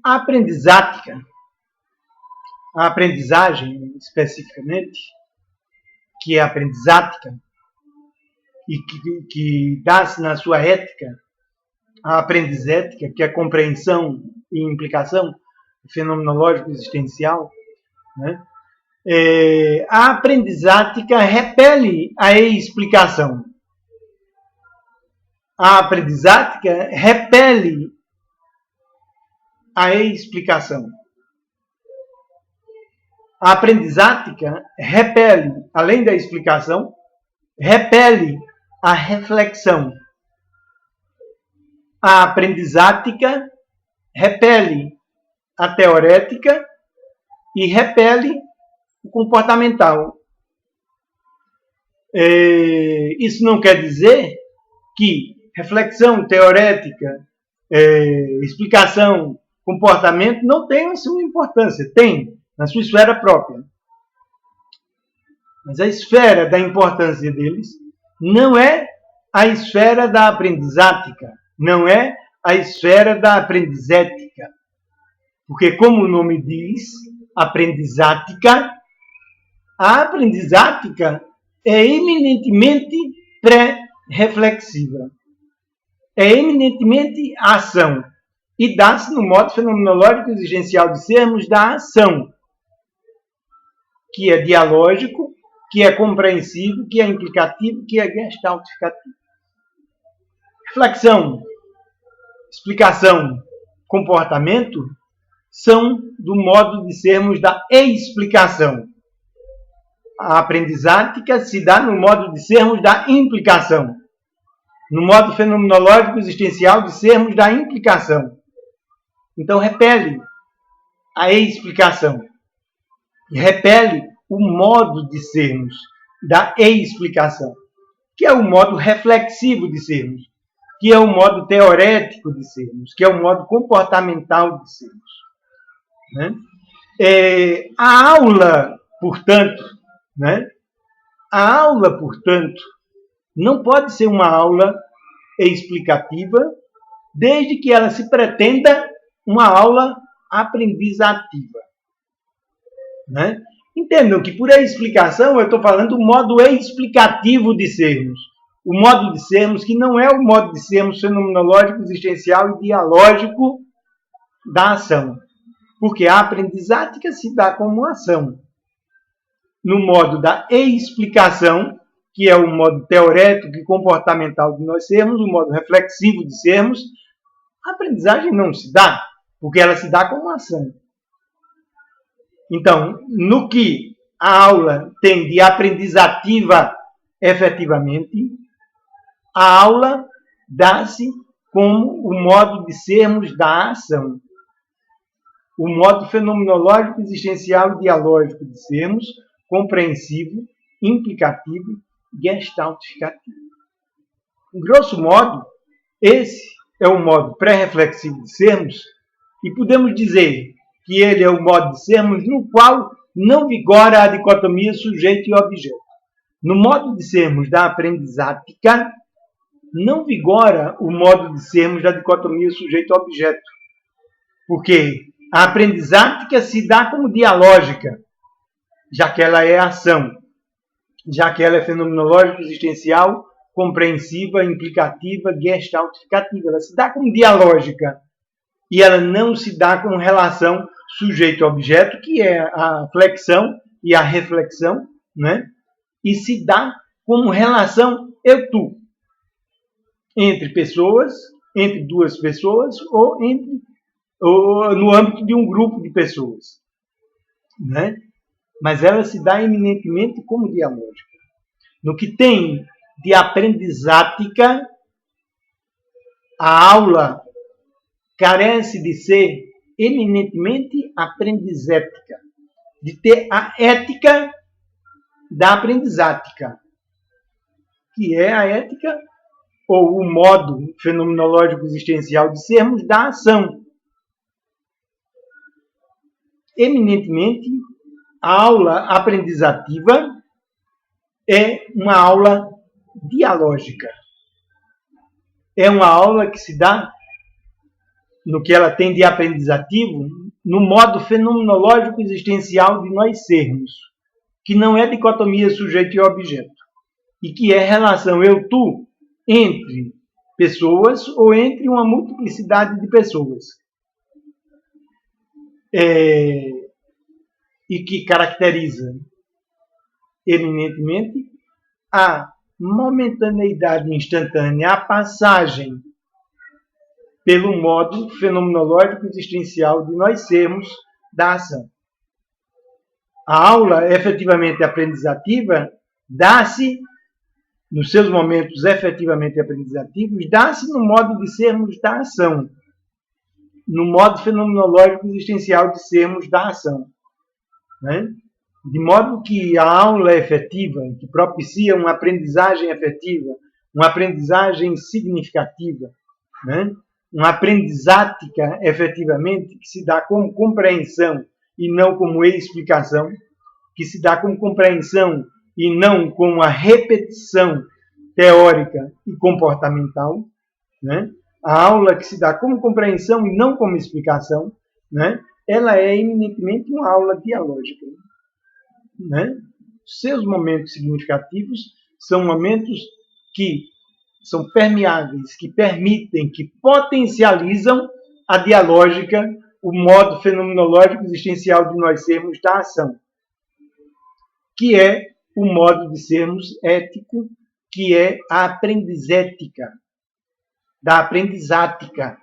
A aprendizagem especificamente, que é a aprendizática, e que dá-se na sua ética, a aprendizética, que é a compreensão e implicação fenomenológico existencial, né? A aprendizática repele a explicação. A aprendizática repele a explicação. A aprendizática repele, além da explicação, repele a reflexão. A aprendizática repele a teorética e repele o comportamental. Isso não quer dizer que reflexão, teorética, explicação, comportamento não tenham a sua importância. Tem, na sua esfera própria. Mas a esfera da importância deles não é a esfera da aprendizática, não é a esfera da aprendizética. Porque, como o nome diz, aprendizática, a aprendizática é eminentemente pré-reflexiva. É eminentemente a ação. E dá-se no modo fenomenológico existencial de sermos da ação, que é dialógico, que é compreensivo, que é implicativo, que é gestaltificativo. Reflexão, explicação, comportamento são do modo de sermos da explicação. A aprendizática se dá no modo de sermos da implicação. No modo fenomenológico existencial de sermos da implicação. Então repele a explicação. E repele o modo de sermos da explicação, que é o modo reflexivo de sermos, que é o modo teorético de sermos, que é o modo comportamental de sermos. Né? A aula, portanto, não pode ser uma aula explicativa, desde que ela se pretenda uma aula aprendizativa. Né? Entendam que por explicação eu estou falando do modo explicativo de sermos. O modo de sermos que não é o modo de sermos fenomenológico, existencial e dialógico da ação. Porque a aprendizática se dá como ação. No modo da explicação, que é o modo teorético e comportamental de nós sermos, o modo reflexivo de sermos, a aprendizagem não se dá, porque ela se dá como ação. Então, no que a aula tem de aprendizativa efetivamente, a aula dá-se como o modo de sermos da ação. O modo fenomenológico, existencial e dialógico de sermos, compreensivo, implicativo, gestaltificativo. Grosso modo, esse é o modo pré-reflexivo de sermos, e podemos dizer que ele é o modo de sermos no qual não vigora a dicotomia sujeito e objeto. No modo de sermos da aprendizática, não vigora o modo de sermos da dicotomia sujeito-objeto. Porque a aprendizática se dá como dialógica, já que ela é ação, já que ela é fenomenológica, existencial, compreensiva, implicativa, gestaltificativa. Ela se dá como dialógica e ela não se dá com relação sujeito-objeto, que é a flexão e a reflexão, né? E se dá como relação eu-tu, entre pessoas, entre duas pessoas ou no âmbito de um grupo de pessoas. Né? Mas ela se dá eminentemente como dialógica. No que tem de aprendizática, a aula carece de ser eminentemente aprendizética, de ter a ética da aprendizática, que é a ética ou o modo fenomenológico existencial de sermos da ação. Eminentemente, a aula aprendizativa é uma aula dialógica. É uma aula que se dá no que ela tem de aprendizativo, no modo fenomenológico existencial de nós sermos, que não é dicotomia sujeito e objeto, e que é relação eu-tu entre pessoas ou entre uma multiplicidade de pessoas. E que caracteriza eminentemente a momentaneidade instantânea, a passagem pelo modo fenomenológico existencial de nós sermos da ação. A aula efetivamente aprendizativa dá-se, nos seus momentos efetivamente aprendizativos, dá-se no modo de sermos da ação, no modo fenomenológico existencial de sermos da ação. Né? De modo que a aula efetiva, que propicia uma aprendizagem efetiva, uma aprendizagem significativa, né? Uma aprendizática, efetivamente, que se dá como compreensão e não como explicação, que se dá como compreensão e não como a repetição teórica e comportamental, né? A aula que se dá como compreensão e não como explicação, né? Ela é eminentemente uma aula dialógica. Né? Seus momentos significativos são momentos que são permeáveis, que permitem, que potencializam a dialógica, o modo fenomenológico existencial de nós sermos da ação, que é o modo de sermos ético, que é a aprendizética, da aprendizática.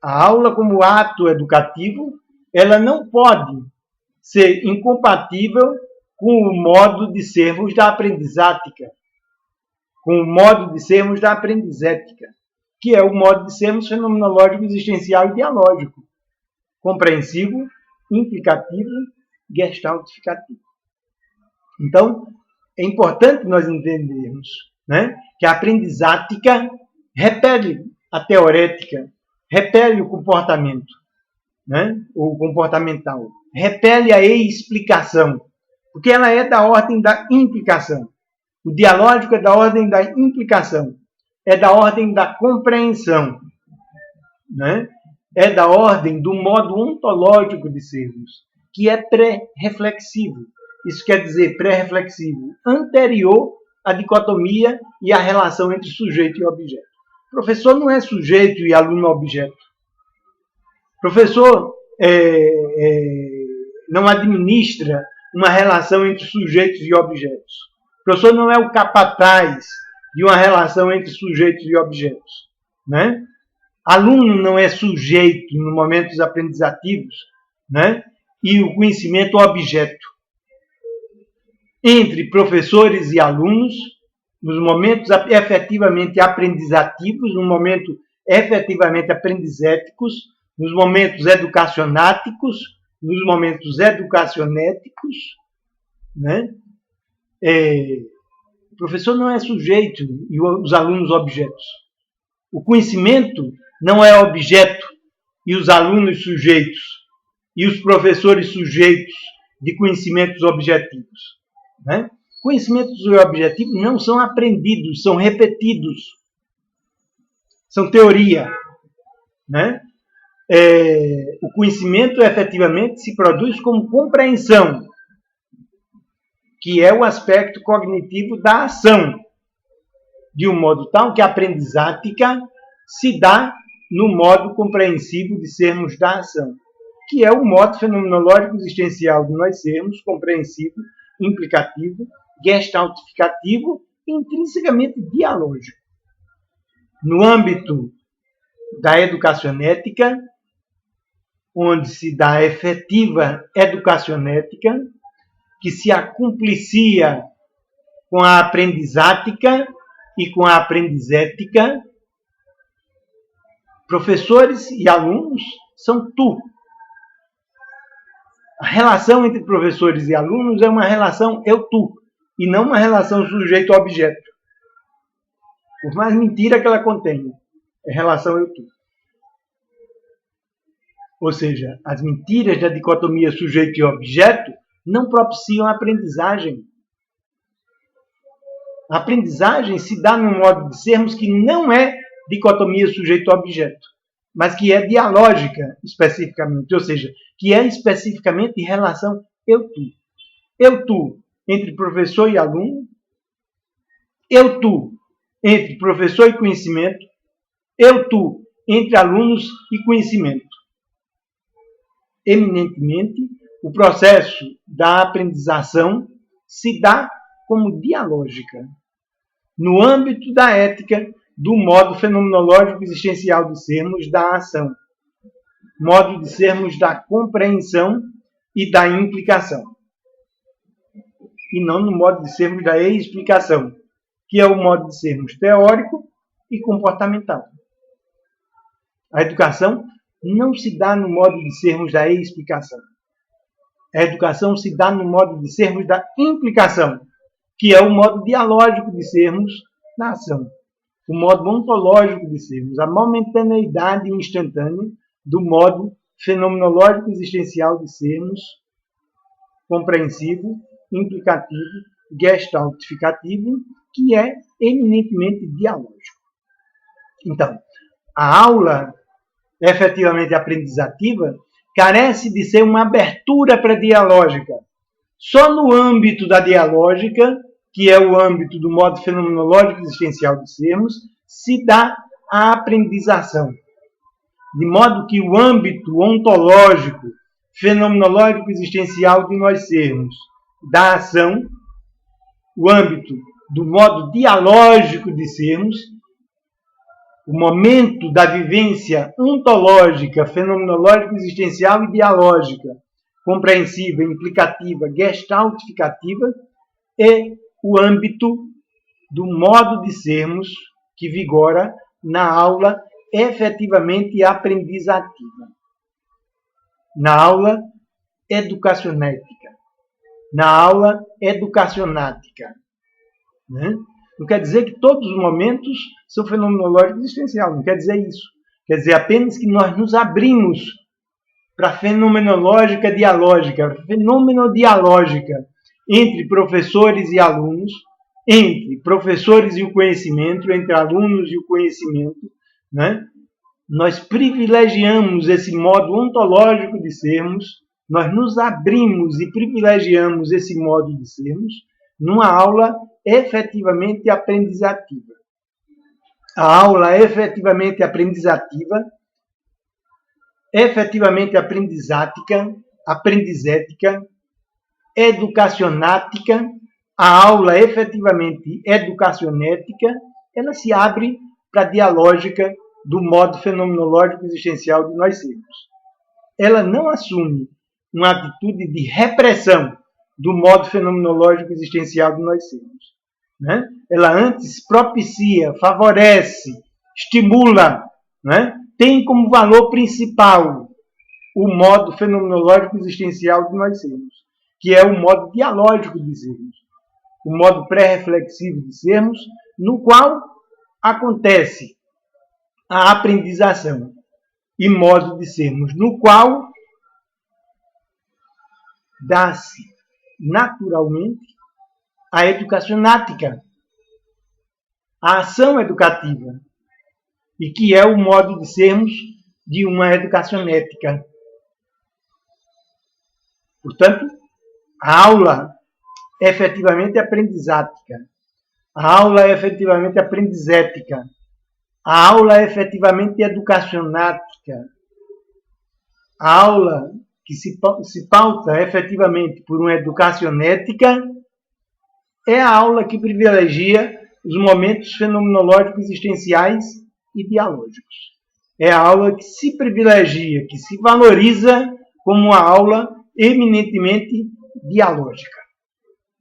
A aula como ato educativo, ela não pode ser incompatível com o modo de sermos da aprendizática, com o modo de sermos da aprendizética, que é o modo de sermos fenomenológico, existencial e dialógico, compreensivo, implicativo, gestaltificativo. Então, é importante nós entendermos, né, que a aprendizática repele a teorética, repele o comportamento, né, o comportamental, repele a explicação, porque ela é da ordem da implicação. O dialógico é da ordem da implicação, é da ordem da compreensão, né? É da ordem do modo ontológico de sermos, que é pré-reflexivo. Isso quer dizer pré-reflexivo, anterior à dicotomia e à relação entre sujeito e objeto. O professor não é sujeito e aluno objeto. O professor não administra uma relação entre sujeitos e objetos. O professor não é o capataz de uma relação entre sujeitos e objetos. Né? Aluno não é sujeito nos momentos aprendizativos, né? E o conhecimento objeto. Entre professores e alunos, nos momentos efetivamente aprendizativos, no momento efetivamente aprendizéticos, nos momentos educacionáticos, nos momentos educacionéticos, né? O professor não é sujeito e os alunos objetos. O conhecimento não é objeto e os alunos sujeitos e os professores sujeitos de conhecimentos objetivos. Né? Conhecimentos objetivos não são aprendidos, são repetidos. São teoria. Né? O conhecimento efetivamente se produz como compreensão, que é o aspecto cognitivo da ação, de um modo tal que a aprendizática se dá no modo compreensivo de sermos da ação, que é o modo fenomenológico existencial de nós sermos, compreensivo, implicativo, gestaltificativo e intrinsecamente dialógico. No âmbito da educacionética, onde se dá a efetiva educacionética, que se acumplicia com a aprendizática e com a aprendizética, professores e alunos são tu. A relação entre professores e alunos é uma relação eu-tu, e não uma relação sujeito-objeto. Por mais mentira que ela contenha, é relação eu-tu. Ou seja, as mentiras da dicotomia sujeito e objeto não propiciam a aprendizagem. A aprendizagem se dá num modo de sermos que não é dicotomia sujeito-objeto. mas que é dialógica especificamente, ou seja, que é especificamente em relação eu-tu. Eu-tu entre professor e aluno, eu-tu entre professor e conhecimento, eu-tu entre alunos e conhecimento. Eminentemente, o processo da aprendização se dá como dialógica, no âmbito da ética do modo fenomenológico existencial de sermos da ação, modo de sermos da compreensão e da implicação, e não no modo de sermos da explicação, que é o modo de sermos teórico e comportamental. A educação não se dá no modo de sermos da explicação. A educação se dá no modo de sermos da implicação, que é o modo dialógico de sermos na ação, o modo ontológico de sermos, a momentaneidade instantânea do modo fenomenológico existencial de sermos, compreensivo, implicativo, gestaltificativo, que é eminentemente dialógico. Então, a aula efetivamente aprendizativa carece de ser uma abertura pré-dialógica. Só no âmbito da dialógica, que é o âmbito do modo fenomenológico existencial de sermos, se dá a aprendização. De modo que o âmbito ontológico, fenomenológico existencial de nós sermos, da ação, o âmbito do modo dialógico de sermos, o momento da vivência ontológica, fenomenológica, existencial e dialógica, compreensiva, implicativa, gestaltificativa, é o âmbito do modo de sermos que vigora na aula efetivamente aprendizativa, na aula educacionética, na aula educacionática. Né? Não quer dizer que todos os momentos são fenomenológicos existencial, não quer dizer isso. Quer dizer apenas que nós nos abrimos para a fenomenológica dialógica, fenomenodialógica entre professores e alunos, entre professores e o conhecimento, entre alunos e o conhecimento, né? Nós privilegiamos esse modo ontológico de sermos, nós nos abrimos e privilegiamos esse modo de sermos numa aula efetivamente aprendizativa. A aula efetivamente aprendizativa, efetivamente aprendizática, aprendizética, educacionática, a aula efetivamente educacionética, ela se abre para a dialógica do modo fenomenológico existencial de nós sermos. Ela não assume uma atitude de repressão do modo fenomenológico existencial de nós sermos. Né? Ela antes propicia, favorece, estimula, né? Tem como valor principal o modo fenomenológico existencial de nós sermos, que é o modo dialógico de sermos, o modo pré-reflexivo de sermos, no qual acontece a aprendização, e modo de sermos, no qual dá-se naturalmente a educacionática, a ação educativa, e que é o modo de sermos de uma educacionética. Portanto, a aula é efetivamente aprendizática, a aula é efetivamente aprendizética, a aula é efetivamente educacionática, a aula que se pauta efetivamente por uma educacionética é a aula que privilegia os momentos fenomenológicos existenciais e dialógicos. É a aula que se privilegia, que se valoriza como uma aula eminentemente dialógica.